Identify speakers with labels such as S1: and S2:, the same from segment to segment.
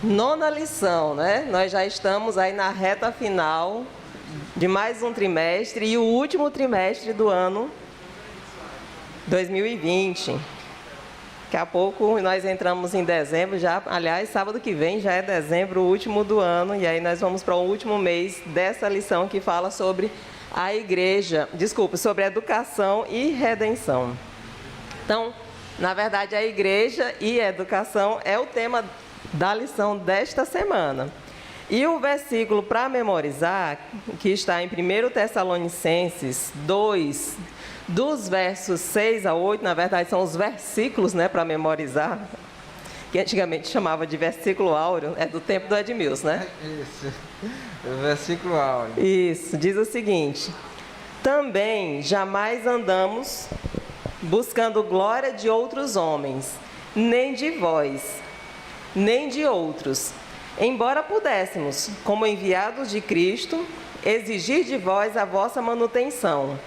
S1: Nona lição, né? Nós já estamos aí na reta final de mais um trimestre e o último trimestre do ano 2020. Daqui a pouco nós entramos em dezembro, já, aliás, sábado que vem já é dezembro, o último do ano, e aí nós vamos para o último mês dessa lição que fala sobre a igreja, sobre educação e redenção. Então, na verdade, a igreja e a educação é o tema da lição desta semana. E o versículo para memorizar, que está em 1 Tessalonicenses 2, dos versos 6 a 8, na verdade são os versículos, né, para memorizar, que antigamente chamava de versículo áureo, é do tempo do Edmilson, né?
S2: Isso, o versículo áureo.
S1: Isso, diz o seguinte: também jamais andamos buscando glória de outros homens, nem de vós, nem de outros, embora pudéssemos, como enviados de Cristo, exigir de vós a vossa manutenção.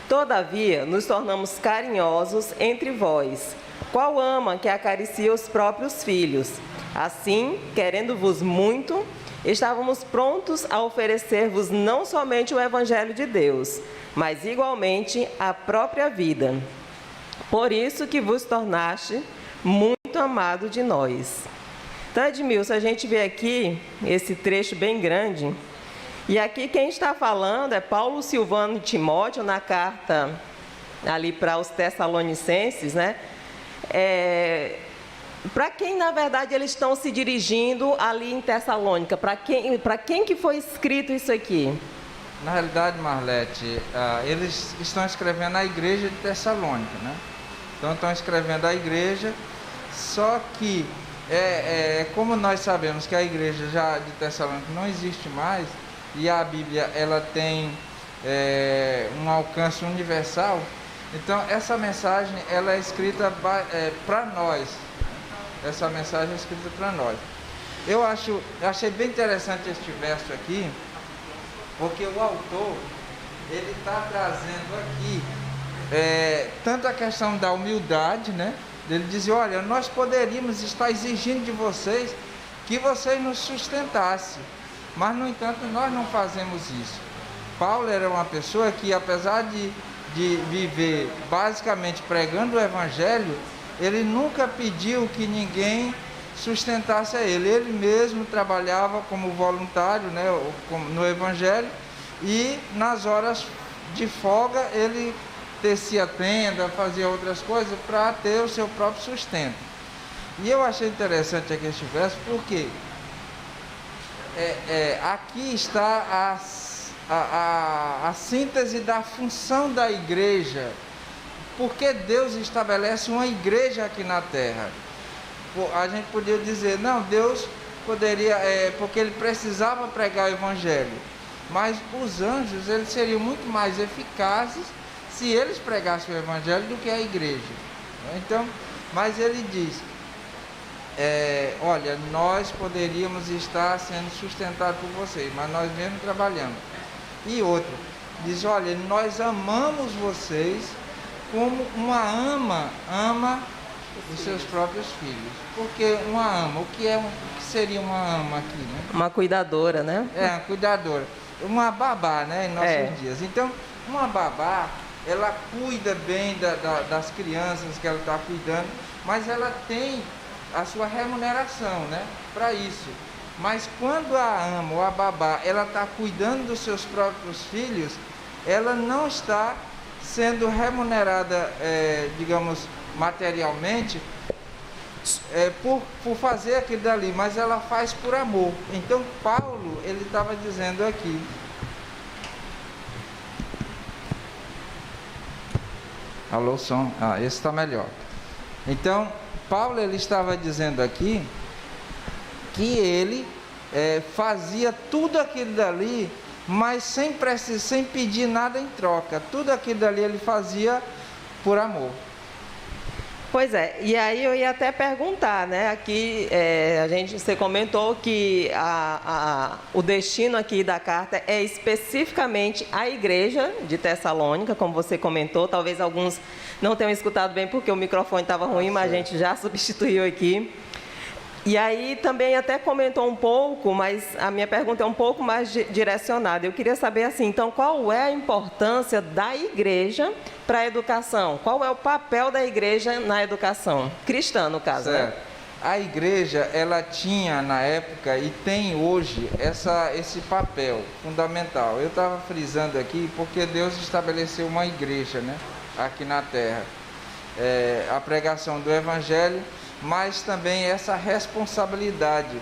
S1: Todavia, nos tornamos carinhosos entre vós, qual ama que acaricia os próprios filhos. Assim, querendo-vos muito, estávamos prontos a oferecer-vos não somente o Evangelho de Deus, mas igualmente a própria vida. Por isso que vos tornaste muito amado de nós. Então, Edmilson, a gente vê aqui esse trecho bem grande, e aqui quem está falando é Paulo, Silvano e Timóteo, na carta ali para os Tessalonicenses, né? Para quem, na verdade, eles estão se dirigindo ali em Tessalônica? Para quem que foi escrito isso aqui?
S2: Na realidade, Marlete, eles estão escrevendo a igreja de Tessalônica, né? Então, estão escrevendo a igreja, só que, como nós sabemos que a igreja já de Tessalônica não existe mais, e a Bíblia ela tem um alcance universal, então essa mensagem ela é escrita para nós. Essa mensagem é escrita para nós. Eu achei bem interessante este verso aqui, porque o autor ele está trazendo aqui tanto a questão da humildade, né? Ele diz: olha, nós poderíamos estar exigindo de vocês que vocês nos sustentassem, mas no entanto nós não fazemos isso. Paulo era uma pessoa que, apesar de viver basicamente pregando o Evangelho, ele nunca pediu que ninguém sustentasse a ele. Ele mesmo trabalhava como voluntário, né, no Evangelho, e nas horas de folga ele tecia tenda, fazia outras coisas para ter o seu próprio sustento. E eu achei interessante aqui este verso, porque aqui está a síntese da função da igreja. Porque Deus estabelece uma igreja aqui na terra? A gente podia dizer, não, Deus poderia, porque ele precisava pregar o Evangelho, mas os anjos eles seriam muito mais eficazes se eles pregassem o Evangelho do que a igreja. Então, mas ele diz, olha, nós poderíamos estar sendo sustentados por vocês, mas nós mesmo trabalhamos. E outro, diz, olha, nós amamos vocês como uma ama os seus próprios filhos. Porque uma ama, o que seria uma ama aqui, né?
S1: Uma cuidadora, né?
S2: Uma cuidadora. Uma babá, né, em nossos dias. Então, uma babá, ela cuida bem das crianças que ela está cuidando, mas ela tem a sua remuneração, né, para isso. Mas quando a ama ou a babá, ela está cuidando dos seus próprios filhos, ela não está sendo remunerada, digamos, materialmente, por fazer aquilo dali, mas ela faz por amor. Então, Paulo, ele estava dizendo aqui, alô, som, esse está melhor. Então, Paulo, ele estava dizendo aqui, que ele fazia tudo aquilo dali, mas sem pedir nada em troca. Tudo aquilo dali ele fazia por amor.
S1: Pois é, e aí eu ia até perguntar, né? Aqui você comentou que o destino aqui da carta é especificamente a igreja de Tessalônica, como você comentou. Talvez alguns não tenham escutado bem porque o microfone estava ruim, mas a gente já substituiu aqui. E aí também até comentou um pouco, mas a minha pergunta é um pouco mais direcionada. Eu queria saber assim, então, qual é a importância da igreja para a educação? Qual é o papel da igreja na educação? Cristã, no caso,
S2: certo,
S1: né?
S2: A igreja, ela tinha na época e tem hoje esse papel fundamental. Eu estava frisando aqui porque Deus estabeleceu uma igreja, né, aqui na terra. A pregação do evangelho, mas também essa responsabilidade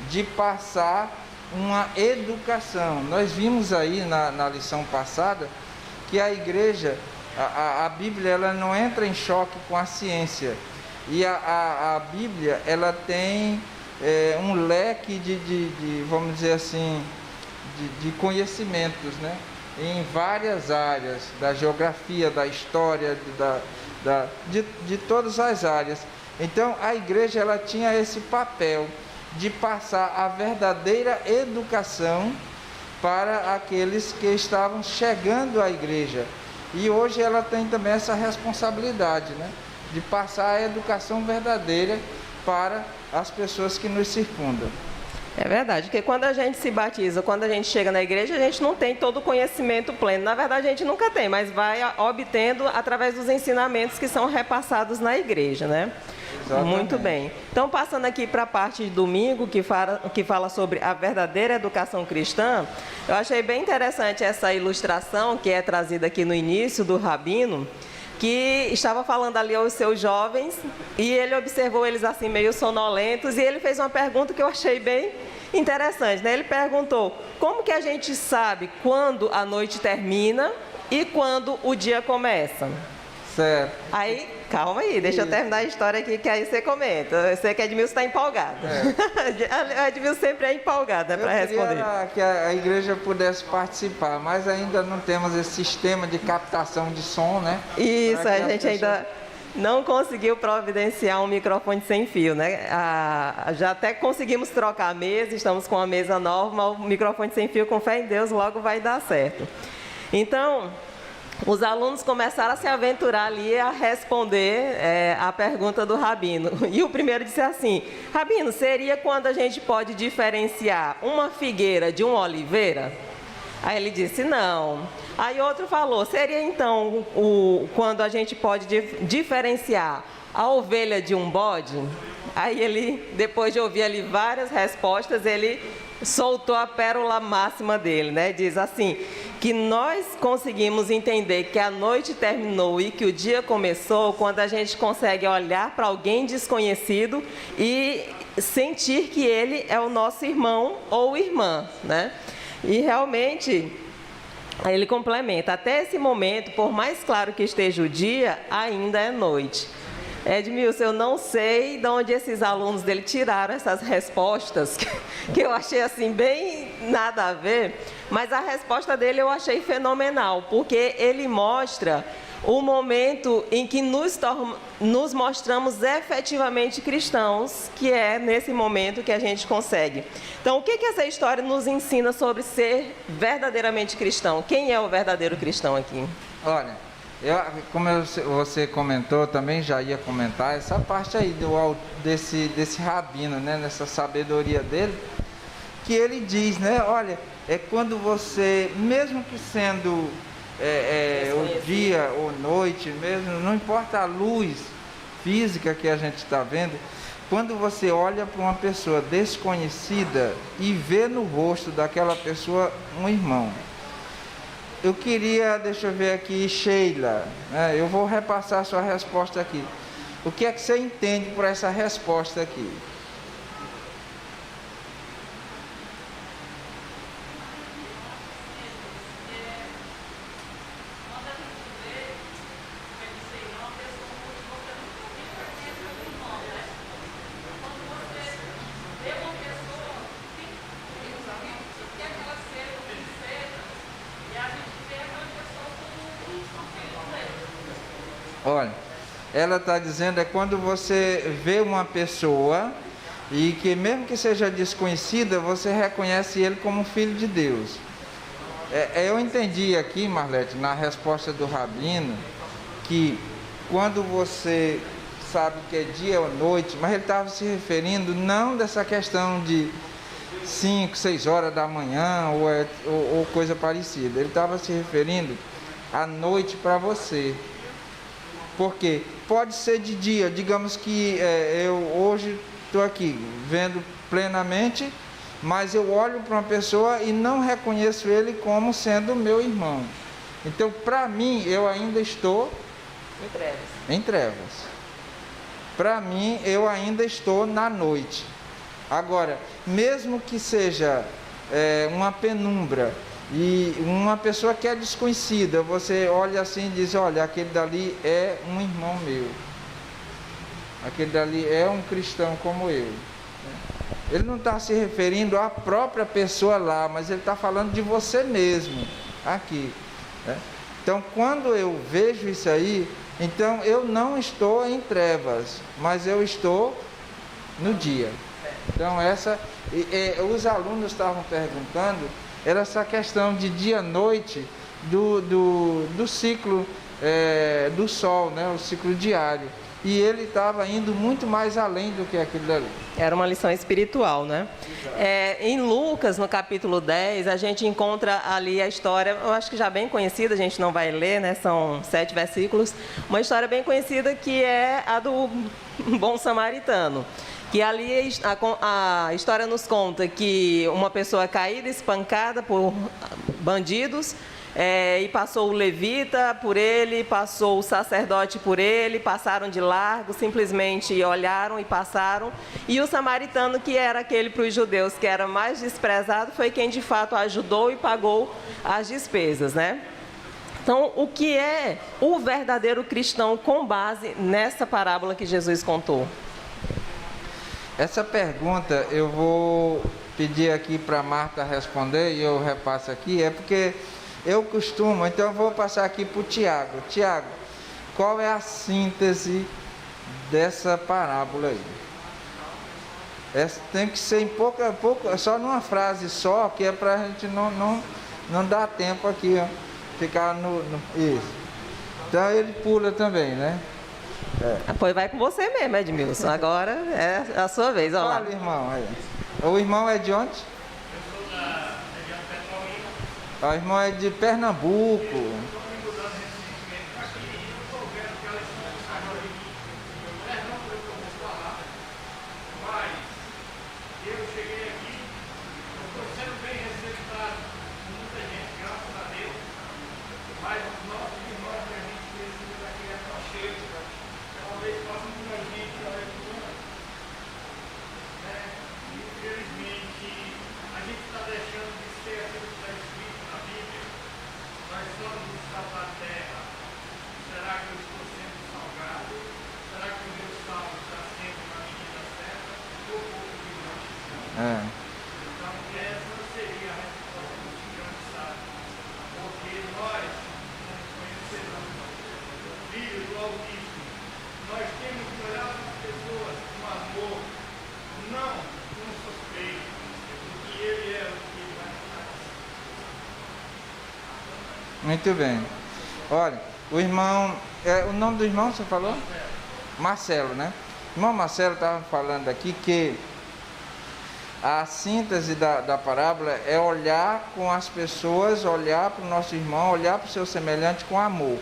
S2: de passar uma educação. Nós vimos aí na lição passada que a igreja, a Bíblia, ela não entra em choque com a ciência. E a Bíblia, ela tem um leque de vamos dizer assim, de conhecimentos, né, em várias áreas, da geografia, da história, de todas as áreas. Então, a igreja, ela tinha esse papel de passar a verdadeira educação para aqueles que estavam chegando à igreja. E hoje ela tem também essa responsabilidade, né, de passar a educação verdadeira para as pessoas que nos circundam.
S1: É verdade, porque quando a gente se batiza, quando a gente chega na igreja, a gente não tem todo o conhecimento pleno. Na verdade, a gente nunca tem, mas vai obtendo através dos ensinamentos que são repassados na igreja, né? Exatamente. Muito bem. Então, passando aqui para a parte de domingo, que fala sobre a verdadeira educação cristã, eu achei bem interessante essa ilustração que é trazida aqui no início do Rabino, que estava falando ali aos seus jovens, e ele observou eles assim meio sonolentos, e ele fez uma pergunta que eu achei bem interessante, né? Ele perguntou, como que a gente sabe quando a noite termina e quando o dia começa?
S2: Certo.
S1: Aí, calma aí, deixa eu terminar a história aqui, que aí você comenta. Eu sei que Edmilson está empolgado. A Edmilson sempre é empolgada para responder. Eu
S2: queria que a igreja pudesse participar, mas ainda não temos esse sistema de captação de som, né?
S1: Isso, a gente ainda não conseguiu providenciar um microfone sem fio, né? Já até conseguimos trocar a mesa, estamos com a mesa nova, mas o microfone sem fio, com fé em Deus, logo vai dar certo. Então, os alunos começaram a se aventurar ali a responder a pergunta do Rabino. E o primeiro disse assim, Rabino, seria quando a gente pode diferenciar uma figueira de uma oliveira? Aí ele disse, não. Aí outro falou, seria então quando a gente pode diferenciar a ovelha de um bode? Aí ele, depois de ouvir ali várias respostas, ele soltou a pérola máxima dele, né? Diz assim, que nós conseguimos entender que a noite terminou e que o dia começou quando a gente consegue olhar para alguém desconhecido e sentir que ele é o nosso irmão ou irmã, né? E realmente, aí ele complementa, até esse momento, por mais claro que esteja o dia, ainda é noite. Edmilson, eu não sei de onde esses alunos dele tiraram essas respostas, que eu achei assim bem nada a ver, mas a resposta dele eu achei fenomenal, porque ele mostra o momento em que nos mostramos efetivamente cristãos, que é nesse momento que a gente consegue. Então, o que essa história nos ensina sobre ser verdadeiramente cristão? Quem é o verdadeiro cristão aqui?
S2: Olha, como você comentou, também já ia comentar, essa parte aí desse rabino, né, nessa sabedoria dele, que ele diz, né, olha, é quando você, mesmo que sendo o dia ou noite mesmo, não importa a luz física que a gente está vendo, quando você olha para uma pessoa desconhecida e vê no rosto daquela pessoa um irmão. Eu queria, deixa eu ver aqui, Sheila, né, eu vou repassar a sua resposta aqui. O que é que você entende por essa resposta aqui? Olha, ela está dizendo é quando você vê uma pessoa e que mesmo que seja desconhecida, você reconhece ele como filho de Deus. Eu entendi aqui, Marlete, na resposta do Rabino, que quando você sabe o que é dia ou noite, mas ele estava se referindo não dessa questão de 5, 6 horas da manhã ou coisa parecida. Ele estava se referindo à noite para você. Porque pode ser de dia, digamos que eu hoje estou aqui vendo plenamente, mas eu olho para uma pessoa e não reconheço ele como sendo meu irmão. Então, para mim, eu ainda estou em trevas. Para mim, eu ainda estou na noite. Agora, mesmo que seja uma penumbra e uma pessoa que é desconhecida, você olha assim e diz, olha, aquele dali é um irmão meu. Aquele dali é um cristão como eu. Ele não está se referindo à própria pessoa lá, mas ele está falando de você mesmo, aqui. Então, quando eu vejo isso aí, então eu não estou em trevas, mas eu estou no dia. Então, os alunos estavam perguntando, era essa questão de dia-noite do ciclo do sol, né? O ciclo diário. E ele estava indo muito mais além do que aquilo dali.
S1: Era uma lição espiritual, né? Em Lucas, no capítulo 10, a gente encontra ali a história, eu acho que já bem conhecida, a gente não vai ler, né? São 7 versículos. Uma história bem conhecida que é a do bom samaritano. Que ali a história nos conta que uma pessoa caída, espancada por bandidos, e passou o levita por ele, passou o sacerdote por ele, passaram de largo, simplesmente olharam e passaram. E o samaritano, que era aquele para os judeus que era mais desprezado, foi quem de fato ajudou e pagou as despesas, né? Então, o que é o verdadeiro cristão com base nessa parábola que Jesus contou?
S2: Essa pergunta eu vou pedir aqui para Marta responder e eu repasso aqui, é porque eu costumo, então eu vou passar aqui para o Tiago. Tiago, qual é a síntese dessa parábola aí? Essa tem que ser em pouca, só numa frase só, que é para a gente não dar tempo aqui, ó, ficar isso. Então ele pula também, né?
S1: Pois vai com você mesmo, Edmilson. Agora é a sua vez, ó lá.
S2: Fala, irmão. Aí. O irmão é de onde? O irmão é de Pernambuco. Muito bem. Olha, o irmão, o nome do irmão você falou? Marcelo, né? O irmão Marcelo estava falando aqui que a síntese da parábola é olhar com as pessoas, olhar para o nosso irmão, olhar para o seu semelhante com amor,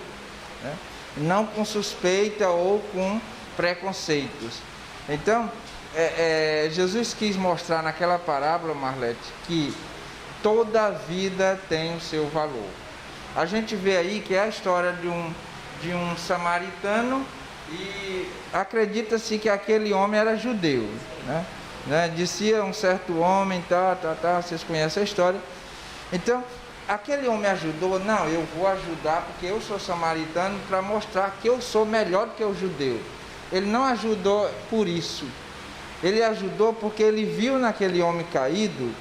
S2: né? Não com suspeita ou com preconceitos. Então, Jesus quis mostrar naquela parábola, Marlete, que toda vida tem o seu valor. A gente vê aí que é a história de um samaritano e acredita-se que aquele homem era judeu, né? Dizia um certo homem, vocês conhecem a história. Então, aquele homem ajudou, não, eu vou ajudar porque eu sou samaritano para mostrar que eu sou melhor que o judeu. Ele não ajudou por isso. Ele ajudou porque ele viu naquele homem caído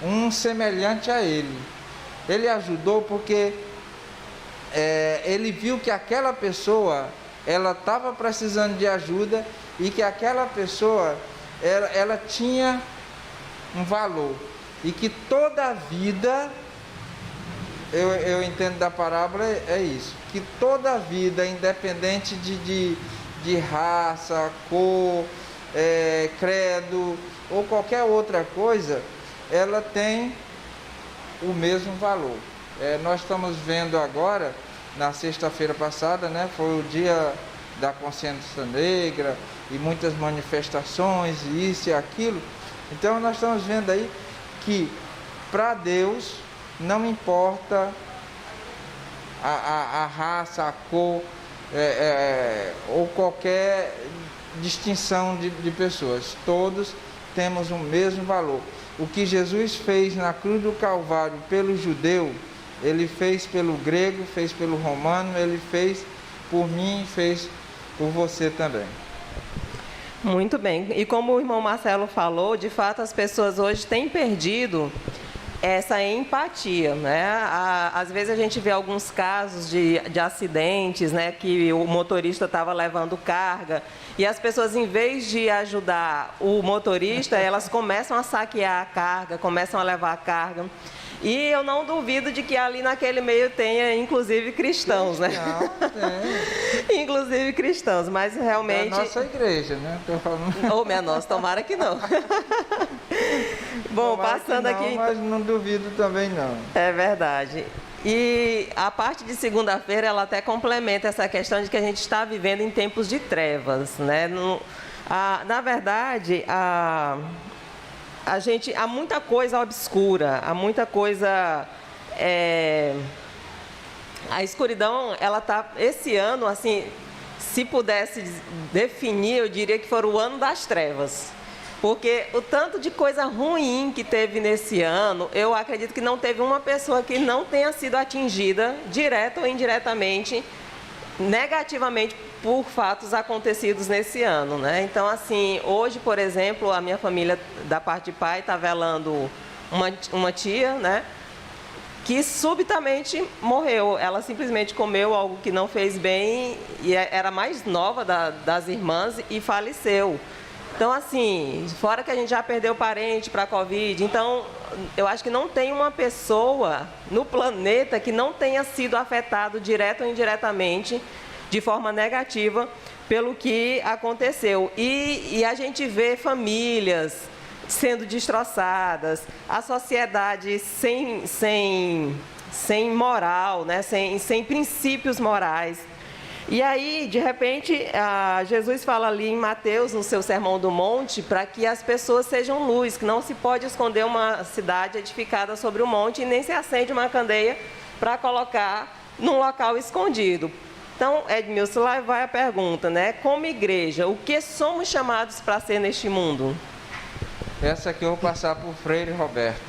S2: um semelhante a ele. Ele ajudou porque ele viu que aquela pessoa, ela estava precisando de ajuda e que aquela pessoa, ela tinha um valor. E que toda a vida, eu entendo da parábola, é isso. Que toda a vida, independente de de raça, cor, credo ou qualquer outra coisa, ela tem o mesmo valor. Nós estamos vendo agora, na sexta-feira passada, né, foi o dia da consciência negra e muitas manifestações, e isso e aquilo. Então nós estamos vendo aí que para Deus não importa a raça, a cor, ou qualquer distinção de pessoas. Todos temos o mesmo valor. O que Jesus fez na cruz do Calvário pelo judeu, Ele fez pelo grego, fez pelo romano, Ele fez por mim, fez por você também.
S1: Muito bem. E como o irmão Marcelo falou, de fato as pessoas hoje têm perdido essa empatia, né? Às vezes a gente vê alguns casos de acidentes, né, que o motorista estava levando carga e as pessoas, em vez de ajudar o motorista, elas começam a saquear a carga, começam a levar a carga. E eu não duvido de que ali naquele meio tenha, inclusive, cristãos, né? Tem. Inclusive cristãos, mas realmente...
S2: Da nossa igreja, né? Tô falando...
S1: Ou minha nossa, tomara que não. Bom,
S2: tomara
S1: passando
S2: que não,
S1: aqui...
S2: Mas não duvido também não.
S1: É verdade. E a parte de segunda-feira, ela até complementa essa questão de que a gente está vivendo em tempos de trevas, né? Na verdade, há muita coisa obscura, há muita coisa... A escuridão, ela está... Esse ano, assim, se pudesse definir, eu diria que foi o ano das trevas. Porque o tanto de coisa ruim que teve nesse ano, eu acredito que não teve uma pessoa que não tenha sido atingida, direta ou indiretamente, negativamente, por fatos acontecidos nesse ano, né? Então, assim, hoje, por exemplo, a minha família, da parte de pai, está velando uma tia, né? Que subitamente morreu. Ela simplesmente comeu algo que não fez bem, e era a mais nova das irmãs, e faleceu. Então, assim, fora que a gente já perdeu parente para a Covid, então, eu acho que não tem uma pessoa no planeta que não tenha sido afetado, direto ou indiretamente, de forma negativa, pelo que aconteceu. E a gente vê famílias sendo destroçadas, a sociedade sem moral, né? sem princípios morais. E aí, de repente, Jesus fala ali em Mateus, no seu Sermão do Monte, para que as pessoas sejam luz, que não se pode esconder uma cidade edificada sobre o monte e nem se acende uma candeia para colocar num local escondido. Então, Edmilson, lá vai a pergunta, né? Como igreja, o que somos chamados para ser neste mundo?
S2: Essa aqui eu vou passar para o Freire Roberto.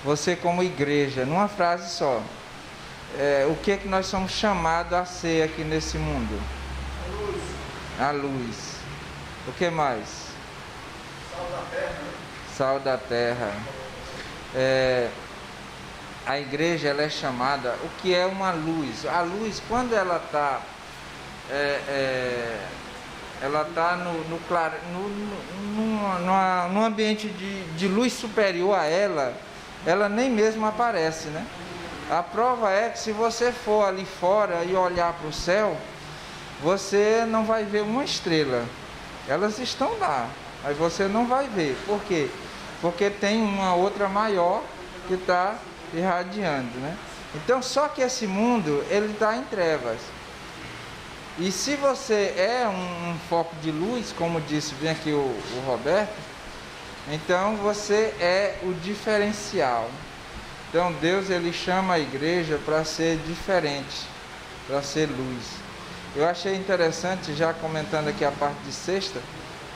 S2: Você como igreja, numa frase só. O que é que nós somos chamados a ser aqui nesse mundo? A luz. O que mais?
S3: Sal da terra.
S2: Sal da terra. A igreja, ela é chamada, o que é uma luz? A luz, quando ela está num ambiente de luz superior a ela nem mesmo aparece, né? A prova é que se você for ali fora e olhar para o céu, você não vai ver uma estrela. Elas estão lá, mas você não vai ver. Por quê? Porque tem uma outra maior que está irradiando, né? Então, só que esse mundo, ele está em trevas. E se você é um foco de luz, como disse bem aqui o Roberto, então você é o diferencial. Então Deus, ele chama a igreja para ser diferente, para ser luz. Eu achei interessante, já comentando aqui a parte de sexta,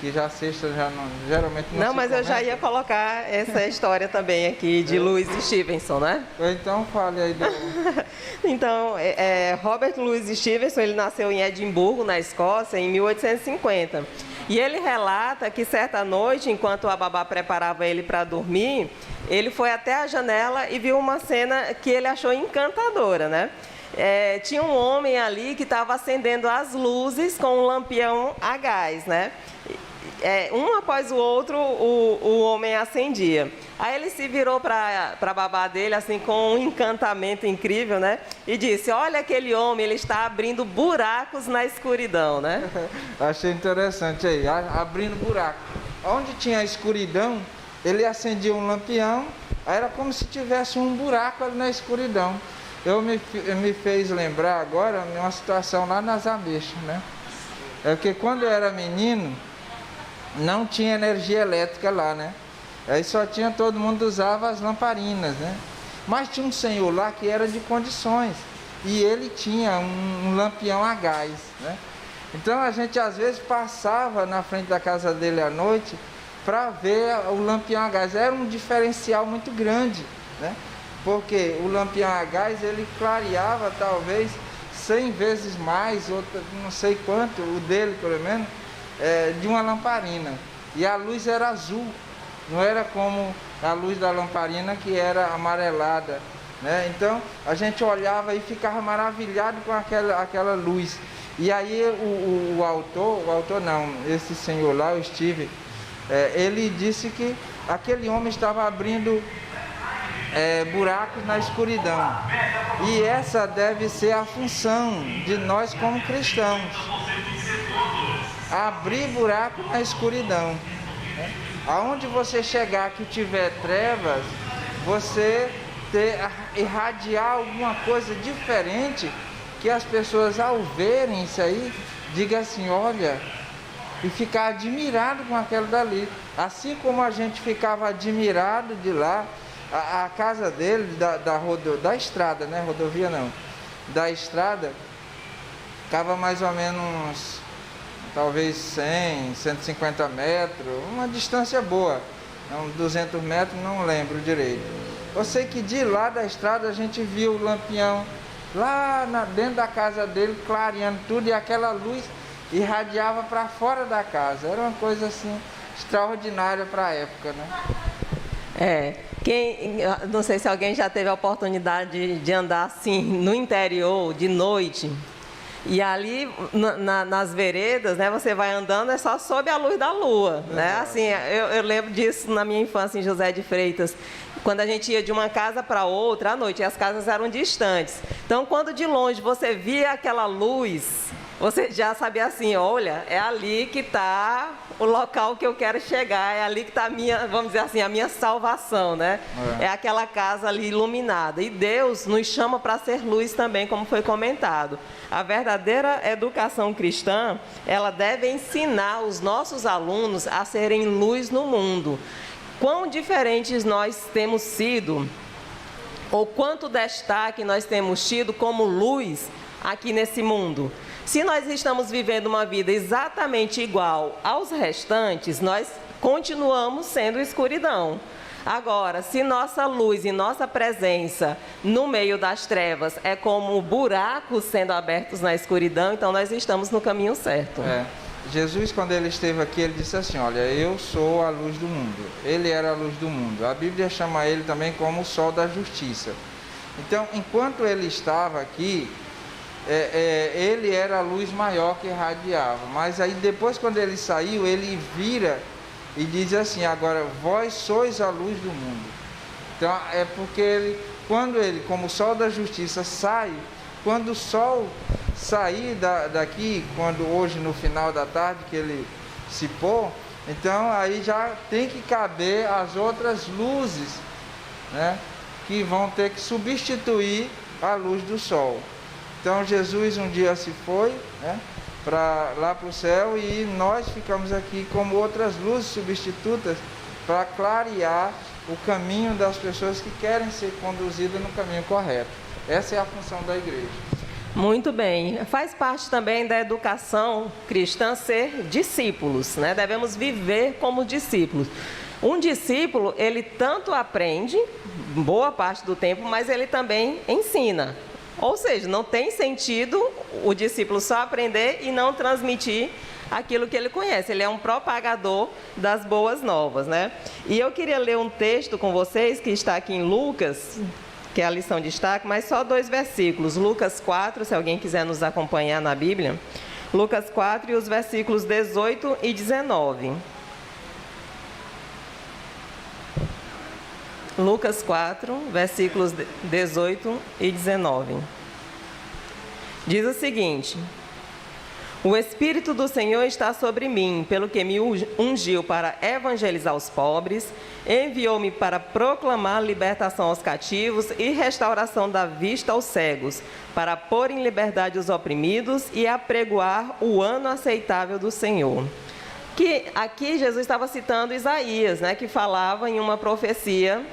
S2: que já sexta já não, geralmente não.
S1: Não, mas eu já ia colocar essa história também aqui de Louis Stevenson, né?
S2: Então fale aí.
S1: Então, Robert Louis Stevenson, ele nasceu em Edimburgo, na Escócia, em 1850. E ele relata que certa noite, enquanto a babá preparava ele para dormir, ele foi até a janela e viu uma cena que ele achou encantadora, né? Tinha um homem ali que estava acendendo as luzes com um lampião a gás, né? um após o outro, o homem acendia. Aí ele se virou para a babá dele, assim, com um encantamento incrível, né? E disse, olha aquele homem, ele está abrindo buracos na escuridão, né?
S2: Achei interessante aí, abrindo buraco. Onde tinha escuridão, ele acendia um lampião, aí era como se tivesse um buraco ali na escuridão. Me fez lembrar agora uma situação lá nas Ameixas, né? É porque quando eu era menino, não tinha energia elétrica lá, né? Aí só tinha, todo mundo usava as lamparinas, né? Mas tinha um senhor lá que era de condições, e ele tinha um lampião a gás, né? Então a gente às vezes passava na frente da casa dele à noite para ver o lampião a gás. Era um diferencial muito grande, né? Porque o lampião a gás, ele clareava talvez 100 vezes mais, outra, não sei quanto, o dele pelo menos, de uma lamparina. E a luz era azul, não era como a luz da lamparina que era amarelada, né? Então a gente olhava e ficava maravilhado com aquela luz. E aí o autor não, esse senhor lá, o Steve, ele disse que aquele homem estava abrindo buracos na escuridão. E essa deve ser a função de nós como cristãos. Abrir buraco na escuridão. Aonde você chegar que tiver trevas, você irradiar alguma coisa diferente, que as pessoas ao verem isso aí, digam assim, olha, e ficar admirado com aquilo dali. Assim como a gente ficava admirado de lá, a casa dele, da estrada, né? Rodovia não, da estrada, ficava mais ou menos, talvez 100, 150 metros, uma distância boa, 200 metros, não lembro direito. Eu sei que de lá da estrada a gente viu o lampião lá dentro da casa dele, clareando tudo, e aquela luz irradiava para fora da casa. Era uma coisa assim extraordinária para a época, né?
S1: Não sei se alguém já teve a oportunidade de andar assim no interior de noite. E ali nas veredas, né, você vai andando, é só sob a luz da lua, né? Assim, eu lembro disso na minha infância em José de Freitas, quando a gente ia de uma casa para outra à noite, e as casas eram distantes. Então, quando de longe você via aquela luz, você já sabia assim, olha, é ali que está o local que eu quero chegar, é ali que está a minha, vamos dizer assim, a minha salvação, né? É aquela casa ali iluminada. E Deus nos chama para ser luz também, como foi comentado. A verdadeira educação cristã, ela deve ensinar os nossos alunos a serem luz no mundo. Quão diferentes nós temos sido, ou quanto destaque nós temos tido como luz aqui nesse mundo. Se nós estamos vivendo uma vida exatamente igual aos restantes, nós continuamos sendo escuridão. Agora, se nossa luz e nossa presença no meio das trevas é como buracos sendo abertos na escuridão, então nós estamos no caminho certo.
S2: Jesus, quando ele esteve aqui, ele disse assim, olha, eu sou a luz do mundo. Ele era a luz do mundo. A Bíblia chama ele também como o sol da justiça. Então, enquanto ele estava aqui, ele era a luz maior que irradiava. Mas aí depois, quando ele saiu, ele vira e diz assim, agora vós sois a luz do mundo. Então é porque quando ele, como o sol da justiça, sai, quando o sol sair daqui, quando hoje no final da tarde que ele se pôr, então aí já tem que caber as outras luzes, né, que vão ter que substituir a luz do sol. Então Jesus um dia se foi, né, lá para o céu, e nós ficamos aqui como outras luzes substitutas para clarear o caminho das pessoas que querem ser conduzidas no caminho correto. Essa é a função da igreja.
S1: Muito bem. Faz parte também da educação cristã ser discípulos, né? Devemos viver como discípulos. Um discípulo, ele tanto aprende, boa parte do tempo, mas ele também ensina. Ou seja, não tem sentido o discípulo só aprender e não transmitir aquilo que ele conhece. Ele é um propagador das boas novas, né? E eu queria ler um texto com vocês que está aqui em Lucas, que é a lição de destaque, mas só 2 versículos. Lucas 4, se alguém quiser nos acompanhar na Bíblia. Lucas 4 e os versículos 18 e 19. Lucas 4, versículos 18 e 19. Diz o seguinte: o Espírito do Senhor está sobre mim, pelo que me ungiu para evangelizar os pobres, enviou-me para proclamar libertação aos cativos e restauração da vista aos cegos, para pôr em liberdade os oprimidos e apregoar o ano aceitável do Senhor. Que aqui Jesus estava citando Isaías, né, que falava em uma profecia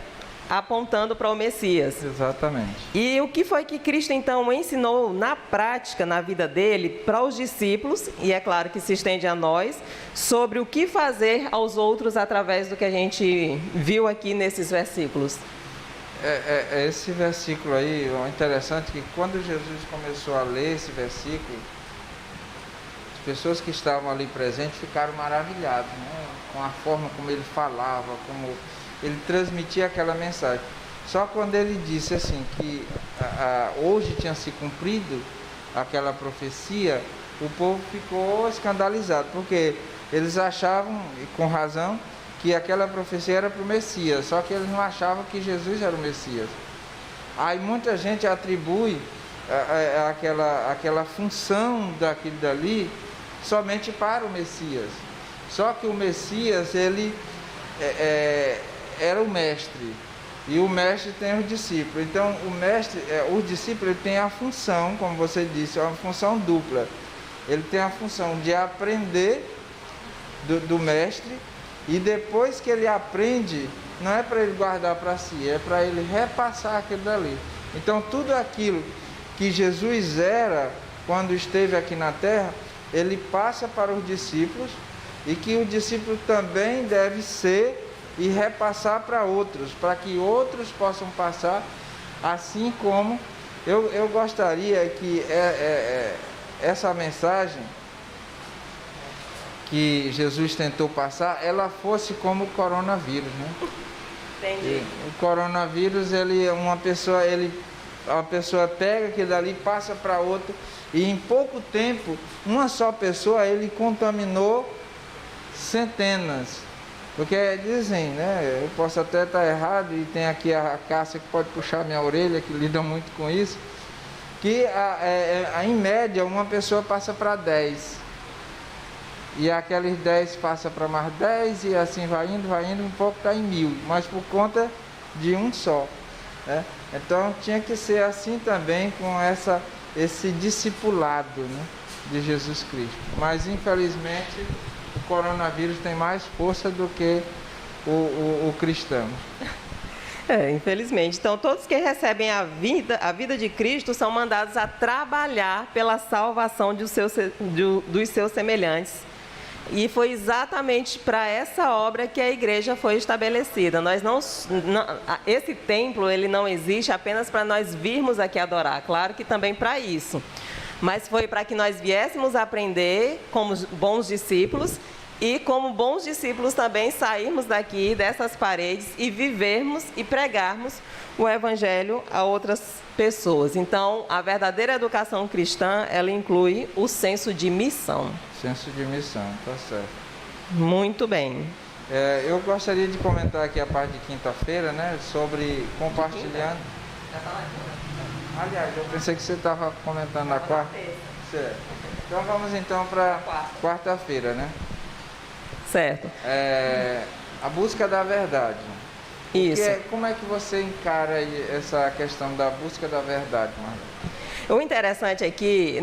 S1: apontando para o Messias.
S2: Exatamente.
S1: E o que foi que Cristo então ensinou na prática, na vida dele, para os discípulos, e é claro que se estende a nós, sobre o que fazer aos outros através do que a gente viu aqui nesses versículos?
S2: Esse versículo aí, é interessante que quando Jesus começou a ler esse versículo, as pessoas que estavam ali presentes ficaram maravilhadas, né, com a forma como ele falava, como ele transmitia aquela mensagem. Só quando ele disse assim que hoje tinha se cumprido aquela profecia, o povo ficou escandalizado, porque eles achavam, e com razão, que aquela profecia era para o Messias, só que eles não achavam que Jesus era o Messias. Aí muita gente atribui aquela função daquilo dali somente para o Messias. Só que o Messias, ele era o mestre, e o mestre tem os discípulos. Então o mestre, o discípulo, ele tem a função, como você disse, é uma função dupla. Ele tem a função de aprender do mestre, e depois que ele aprende, não é para ele guardar para si, é para ele repassar aquilo dali. Então tudo aquilo que Jesus era quando esteve aqui na terra, ele passa para os discípulos, e que o discípulo também deve ser e repassar para outros, para que outros possam passar, assim como eu gostaria que essa mensagem que Jesus tentou passar, ela fosse como o coronavírus, né?
S1: Entendi.
S2: O coronavírus, uma pessoa pega aquilo dali, passa para outra, e em pouco tempo, uma só pessoa, ele contaminou centenas. Porque dizem, né, eu posso até estar errado, e tem aqui a Cássia que pode puxar minha orelha, que lida muito com isso, que em média uma pessoa passa para 10, e aqueles 10 passa para mais 10, e assim vai indo, um pouco está em 1000, mas por conta de um só, né? Então tinha que ser assim também com esse discipulado, né, de Jesus Cristo. Mas infelizmente o coronavírus tem mais força do que o cristão.
S1: Infelizmente. Então, todos que recebem a vida de Cristo são mandados a trabalhar pela salvação dos seus semelhantes. E foi exatamente para essa obra que a igreja foi estabelecida. Esse templo, ele não existe apenas para nós virmos aqui adorar, claro que também para isso. Mas foi para que nós viéssemos aprender como bons discípulos, e como bons discípulos também sairmos daqui, dessas paredes, e vivermos e pregarmos o Evangelho a outras pessoas. Então, a verdadeira educação cristã, ela inclui o senso de missão.
S2: Senso de missão, tá certo.
S1: Muito bem.
S2: Eu gostaria de comentar aqui a parte de quinta-feira, né, sobre compartilhando. Aliás, eu pensei que você estava comentando na quarta. Certo. Então vamos então para quarta-feira, né?
S1: Certo.
S2: A busca da verdade.
S1: Isso.
S2: Como é que você encara essa questão da busca da verdade, Marlene?
S1: O interessante aqui,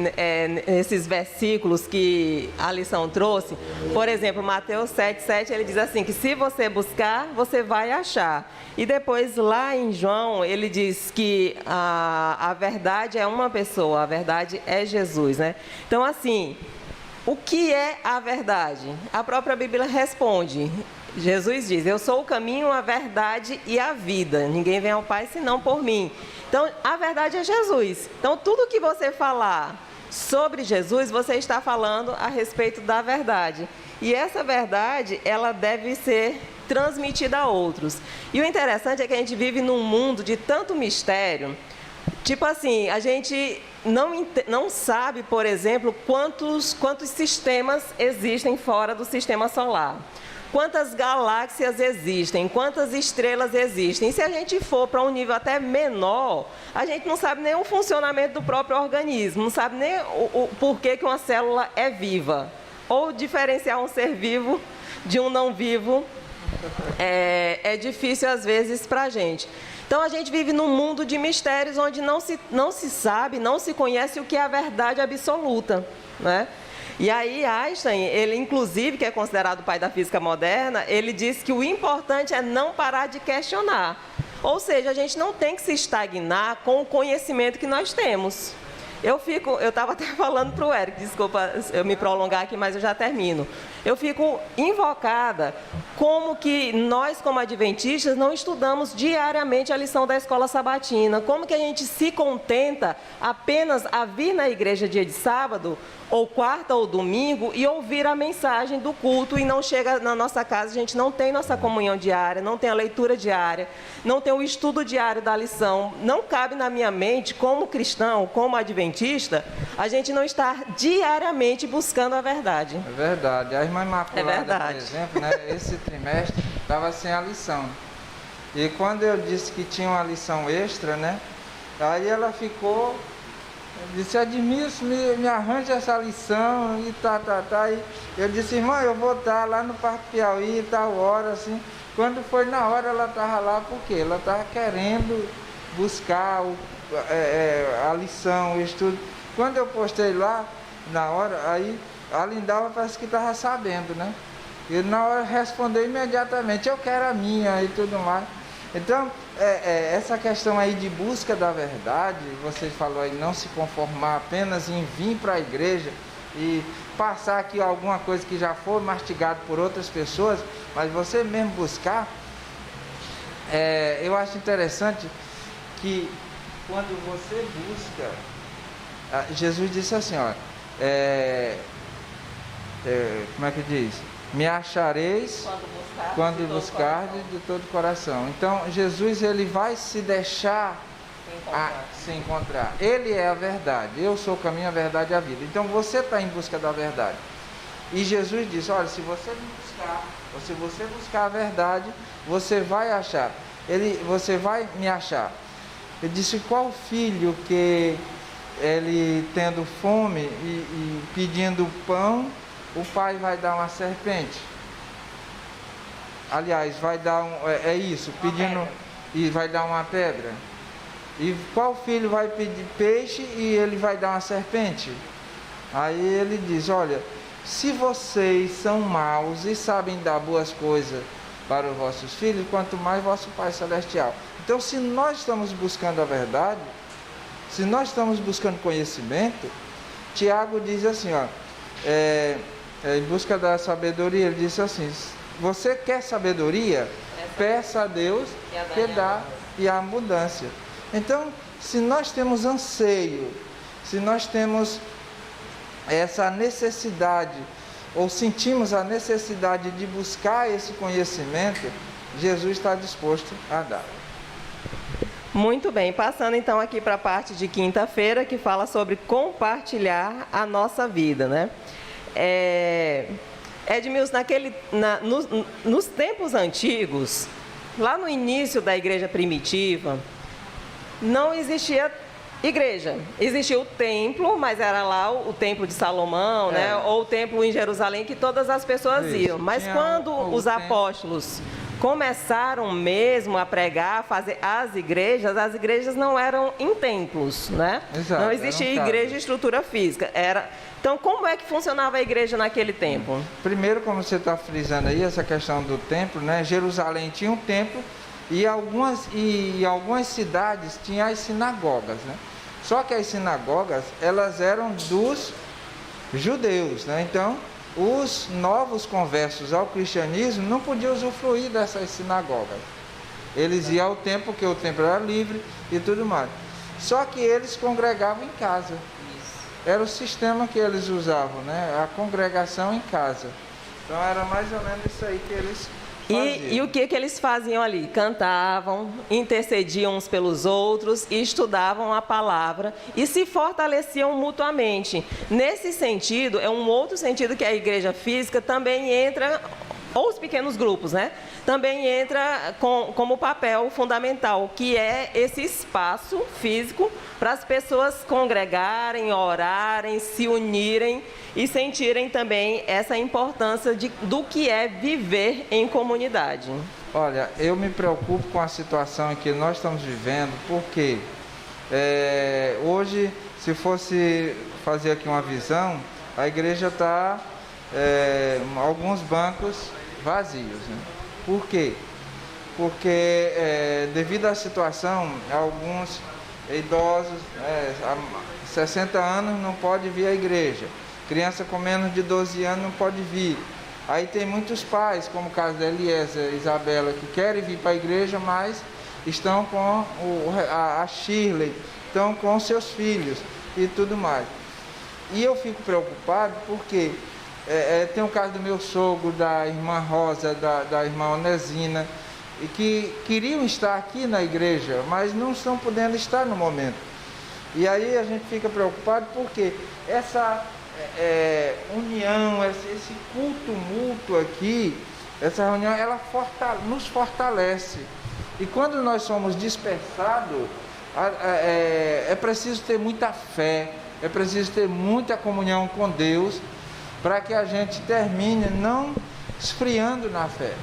S1: esses versículos que a lição trouxe, por exemplo, Mateus 7,7, ele diz assim, que se você buscar, você vai achar. E depois, lá em João, ele diz que a verdade é uma pessoa, a verdade é Jesus, né? Então, assim, o que é a verdade? A própria Bíblia responde. Jesus diz, eu sou o caminho, a verdade e a vida. Ninguém vem ao Pai senão por mim. Então, a verdade é Jesus. Então, tudo que você falar sobre Jesus, você está falando a respeito da verdade. E essa verdade, ela deve ser transmitida a outros. E o interessante é que a gente vive num mundo de tanto mistério. Tipo assim, a gente não sabe, por exemplo, quantos sistemas existem fora do sistema solar. Quantas galáxias existem, quantas estrelas existem. E se a gente for para um nível até menor, a gente não sabe nem o funcionamento do próprio organismo, não sabe nem o porquê que uma célula é viva. Ou diferenciar um ser vivo de um não vivo é difícil às vezes para a gente. Então a gente vive num mundo de mistérios onde não se sabe, não se conhece o que é a verdade absoluta, né? E aí Einstein, ele inclusive, que é considerado o pai da física moderna, ele disse que o importante é não parar de questionar. Ou seja, a gente não tem que se estagnar com o conhecimento que nós temos. Eu estava até falando para o Eric, desculpa eu me prolongar aqui, mas eu já termino. Eu fico invocada como que nós, como adventistas, não estudamos diariamente a lição da escola sabatina. Como que a gente se contenta apenas a vir na igreja dia de sábado, ou quarta ou domingo, e ouvir a mensagem do culto, e não chega na nossa casa, a gente não tem nossa comunhão diária, não tem a leitura diária, não tem o estudo diário da lição. Não cabe na minha mente, como cristão, como adventista, a gente não estar diariamente buscando a verdade.
S2: É verdade. A irmã Imaculada, por exemplo, né, esse trimestre estava sem a lição. E quando eu disse que tinha uma lição extra, né, aí ela ficou, disse: Admilson, me arranja essa lição e tá. E eu disse: irmã, eu vou estar lá no Parque Piauí, tal hora, assim. Quando foi na hora, ela estava lá, por quê? Ela estava querendo buscar a lição, o estudo. Quando eu postei lá, na hora, aí a Lindalva parece que estava sabendo, né? E na hora respondeu imediatamente: eu quero a minha e tudo mais. Então, essa questão aí de busca da verdade, você falou aí, não se conformar apenas em vir para a igreja e passar aqui alguma coisa que já foi mastigado por outras pessoas, mas você mesmo buscar. Eu acho interessante que quando você busca, Jesus disse assim, ó, como é que diz? Me achareis quando buscardes de todo o coração. Então, Jesus, ele vai se deixar se encontrar. Ele é a verdade. Eu sou o caminho, a verdade e a vida. Então, você está em busca da verdade. E Jesus diz: olha, se você me buscar, ou se você buscar a verdade, você vai achar. Você vai me achar. Ele disse: qual filho que ele tendo fome e pedindo pão, o pai vai dar uma serpente? Aliás, vai dar pedindo, e vai dar uma pedra. E qual filho vai pedir peixe e ele vai dar uma serpente? Aí ele diz: olha, se vocês são maus e sabem dar boas coisas para os vossos filhos, quanto mais vosso Pai Celestial. Então, se nós estamos buscando a verdade, se nós estamos buscando conhecimento, Tiago diz assim, ó, em busca da sabedoria, ele diz assim: você quer sabedoria? Peça a Deus que dá e a abundância. Então, se nós temos anseio, se nós temos essa necessidade, ou sentimos a necessidade de buscar esse conhecimento, Jesus está disposto a dar.
S1: Muito bem, passando então aqui para a parte de quinta-feira, que fala sobre compartilhar a nossa vida, né? Edmilson, nos tempos antigos, lá no início da igreja primitiva, não existia igreja. Existia o templo, mas era lá o templo de Salomão, né? Ou o templo em Jerusalém, que todas as pessoas iam. Mas quando os apóstolos começaram mesmo a pregar, a fazer as igrejas não eram em templos, né?
S2: Exato,
S1: não existia igreja de estrutura física. Então, como é que funcionava a igreja naquele tempo?
S2: Primeiro, como você está frisando aí, essa questão do templo, né? Jerusalém tinha um templo e algumas cidades tinham as sinagogas, né? Só que as sinagogas, elas eram dos judeus, né? Então, os novos conversos ao cristianismo não podiam usufruir dessas sinagogas. Eles iam ao templo, porque o templo era livre e tudo mais. Só que eles congregavam em casa. Era o sistema que eles usavam, né? A congregação em casa. Então era mais ou menos isso aí que eles
S1: E o que eles faziam ali? Cantavam, intercediam uns pelos outros, e estudavam a palavra e se fortaleciam mutuamente. Nesse sentido, é um outro sentido que a igreja física também entra, ou os pequenos grupos, né? Também entra como papel fundamental, que é esse espaço físico para as pessoas congregarem, orarem, se unirem e sentirem também essa importância do que é viver em comunidade.
S2: Olha, eu me preocupo com a situação em que nós estamos vivendo, porque hoje, se fosse fazer aqui uma visão, a igreja está alguns bancos vazios, né? Por quê? Porque devido à situação, alguns idosos, 60 anos não pode vir à igreja, criança com menos de 12 anos não pode vir. Aí tem muitos pais, como o caso da Eliezer e Isabela, que querem vir para a igreja, mas estão com a Shirley, estão com seus filhos e tudo mais. E eu fico preocupado porque tem o caso do meu sogro, da irmã Rosa, da irmã Onesina, e que queriam estar aqui na igreja, mas não estão podendo estar no momento. E aí a gente fica preocupado porque essa união, esse culto mútuo aqui, essa reunião, ela nos fortalece. E quando nós somos dispersados, é preciso ter muita fé, é preciso ter muita comunhão com Deus, para que a gente termine não esfriando na fé.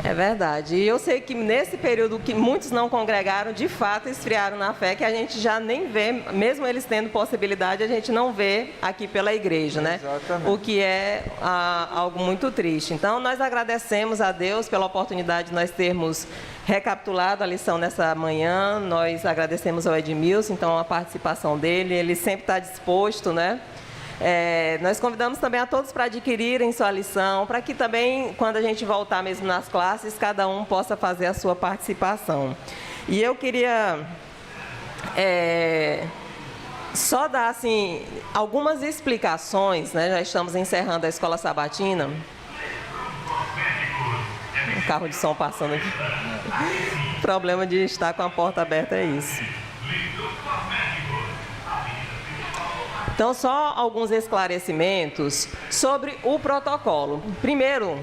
S1: É verdade. E eu sei que nesse período que muitos não congregaram, de fato esfriaram na fé, que a gente já nem vê, mesmo eles tendo possibilidade, a gente não vê aqui pela igreja, né?
S2: Exatamente.
S1: O que é algo muito triste. Então, nós agradecemos a Deus pela oportunidade de nós termos recapitulado a lição nessa manhã. Nós agradecemos ao Edmilson, então, a participação dele. Ele sempre está disposto, né? Nós convidamos também a todos para adquirirem sua lição, para que também, quando a gente voltar mesmo nas classes, cada um possa fazer a sua participação. E eu queria só dar assim, algumas explicações, né? Já estamos encerrando a escola sabatina. Um carro de som passando aqui. O problema de estar com a porta aberta é isso. Então, só alguns esclarecimentos sobre o protocolo. Primeiro,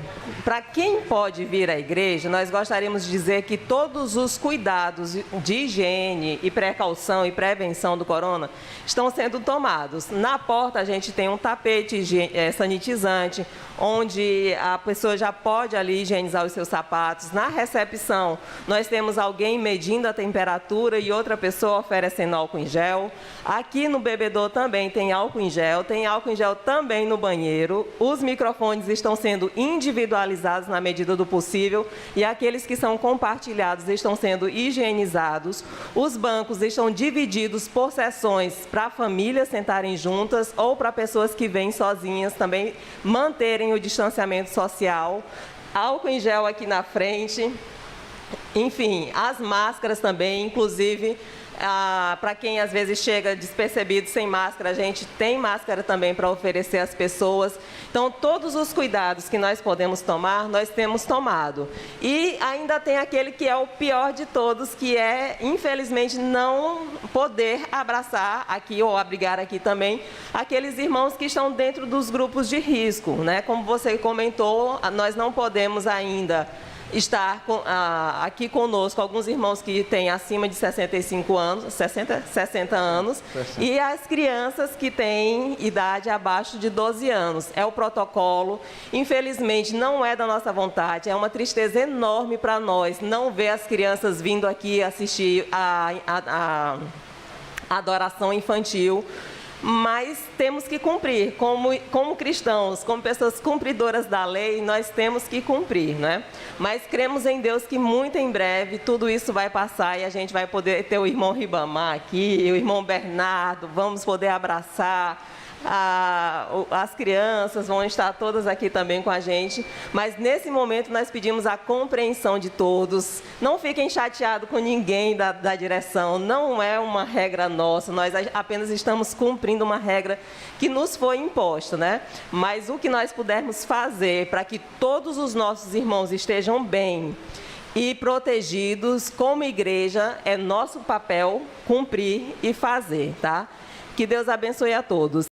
S1: para quem pode vir à igreja, nós gostaríamos de dizer que todos os cuidados de higiene e precaução e prevenção do corona estão sendo tomados. Na porta, a gente tem um tapete sanitizante, onde a pessoa já pode ali higienizar os seus sapatos. Na recepção, nós temos alguém medindo a temperatura e outra pessoa oferecendo álcool em gel. Aqui no bebedor também tem álcool em gel também no banheiro. Os microfones estão sendo individualizados na medida do possível e aqueles que são compartilhados estão sendo higienizados. Os bancos estão divididos por seções para famílias sentarem juntas ou para pessoas que vêm sozinhas também manterem o distanciamento social. Álcool em gel aqui na frente. Enfim, as máscaras também, inclusive, para quem às vezes chega despercebido sem máscara, a gente tem máscara também para oferecer às pessoas. Então, todos os cuidados que nós podemos tomar, nós temos tomado. E ainda tem aquele que é o pior de todos, que é, infelizmente, não poder abraçar aqui ou abrigar aqui também aqueles irmãos que estão dentro dos grupos de risco, né? Como você comentou, nós não podemos ainda estar aqui conosco alguns irmãos que têm acima de 65 anos, 60 anos, e as crianças que têm idade abaixo de 12 anos. É o protocolo, infelizmente não é da nossa vontade, é uma tristeza enorme para nós não ver as crianças vindo aqui assistir a adoração infantil. Mas temos que cumprir, como cristãos, como pessoas cumpridoras da lei, nós temos que cumprir, né? Mas cremos em Deus que muito em breve tudo isso vai passar e a gente vai poder ter o irmão Ribamar aqui, o irmão Bernardo, vamos poder abraçar as crianças vão estar todas aqui também com a gente, mas nesse momento nós pedimos a compreensão de todos. Não fiquem chateados com ninguém da direção, não é uma regra nossa, nós apenas estamos cumprindo uma regra que nos foi imposta, né? Mas o que nós pudermos fazer para que todos os nossos irmãos estejam bem e protegidos como igreja, é nosso papel cumprir e fazer, tá? Que Deus abençoe a todos.